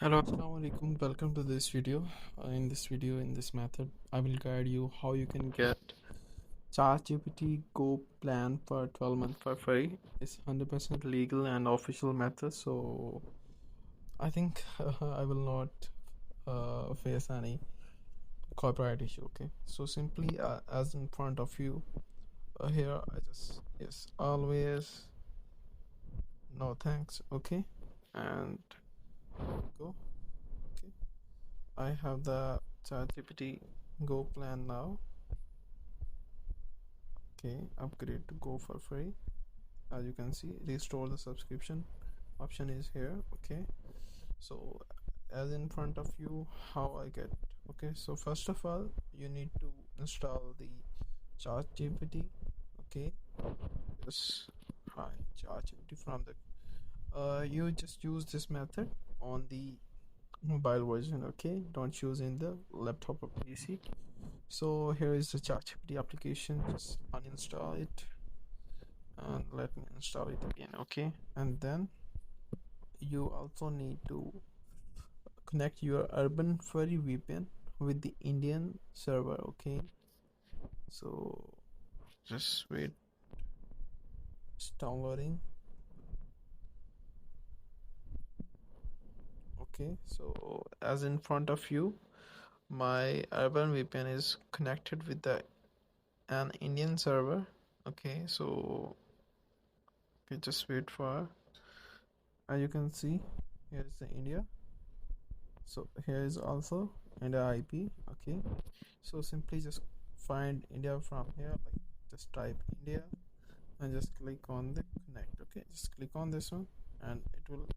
Hello, Assalamualaikum. Welcome to this video. In this method, I will guide you how you can get ChatGPT Go Plan for 12 months for free. It's 100% legal and official method, so I think I will not face any copyright issue. Okay, so simply as in front of you here, I just yes always no thanks. Okay, and go. Okay. I have the ChatGPT Go plan now. Okay, upgrade to Go for free. As you can see, restore the subscription option is here. Okay, so as in front of you, how I get. Okay, so first of all, you need to install the ChatGPT. Okay, just find ChatGPT from the. You just use this method on the mobile version. Okay, don't use in the laptop or PC. So here is the ChatGPT application. Just uninstall it and let me install it again. Okay, and then you also need to connect your Urban Furry VPN with the Indian server. Okay, so just wait, it's downloading. Okay, so as in front of you, my Urban VPN is connected with the an Indian server. Okay, so okay, just wait for. As you can see, here is the India. So here is also India IP. Okay, so simply just find India from here, like just type India and just click on the connect. Okay, just click on this one and it will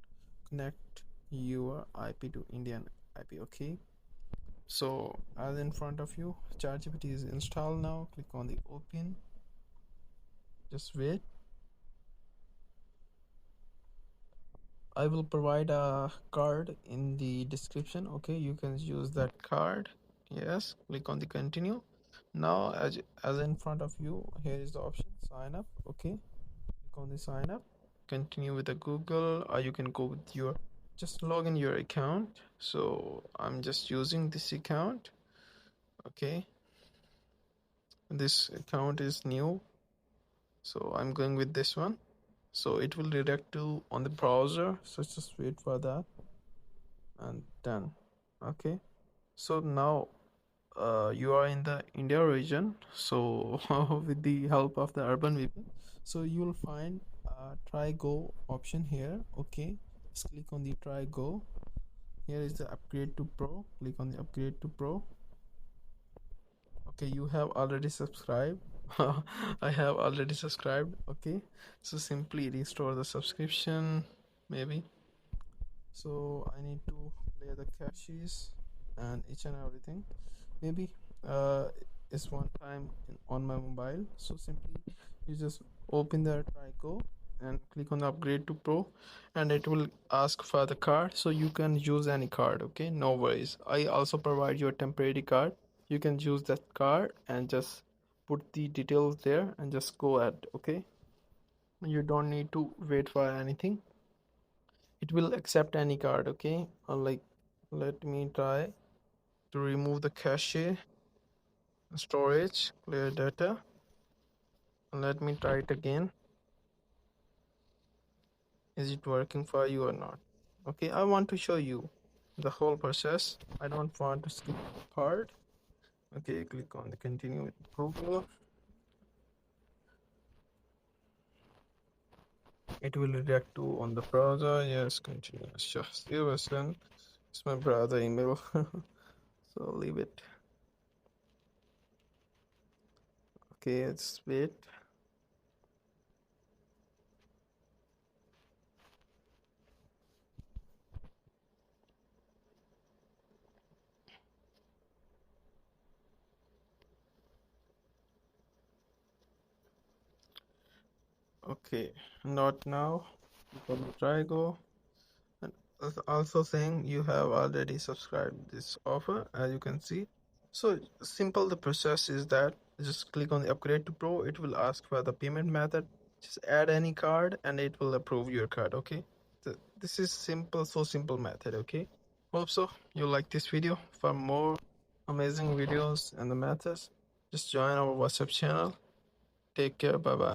connect your IP to Indian IP. Okay, so as in front of you, ChatGPT is installed now. Click on the open, just wait. I will provide a card in the description. Okay, you can use that card. Yes, click on the continue. Now as in front of you, here is the option sign up. Okay, click on the sign up, continue with the Google, or you can go with your just log in your account. So I'm just using this account. Okay, this account is new, so I'm going with this one. So it will redirect to on the browser, so just wait for that and done. Okay, so now you are in the India region. So with the help of the urban VPN, so you will find try go option here. Okay, just click on the try go. Here is the upgrade to pro. Click on the upgrade to pro. Okay, you have already subscribed. I have already subscribed. Okay, so simply restore the subscription maybe. So I need to play the caches and each and everything. Maybe uh, it's one time on my mobile. So simply you just open the Trico and click on the upgrade to pro, and it will ask for the card. So you can use any card. Okay, no worries. I also provide you a temporary card. You can use that card and just put the details there and just go ahead. Okay, you don't need to wait for anything. It will accept any card. Okay, like let me try to remove the cache, storage, clear data, and let me try it again. Is it working for you or not? Okay, I want to show you the whole process. I don't want to skip part. Okay, click on the continue with Google. It will redirect to on the browser. Yes, continue. Just listen. It's my brother email. So leave it. Okay, let's wait. Okay, not now. Let me try go. And also saying you have already subscribed this offer, as you can see. So simple the process is that just click on the upgrade to pro. It will ask for the payment method. Just add any card and it will approve your card. Okay, this is simple, so simple method. Okay, Hope so you like this video. For more amazing videos and the methods, just join our WhatsApp channel. Take care. Bye bye.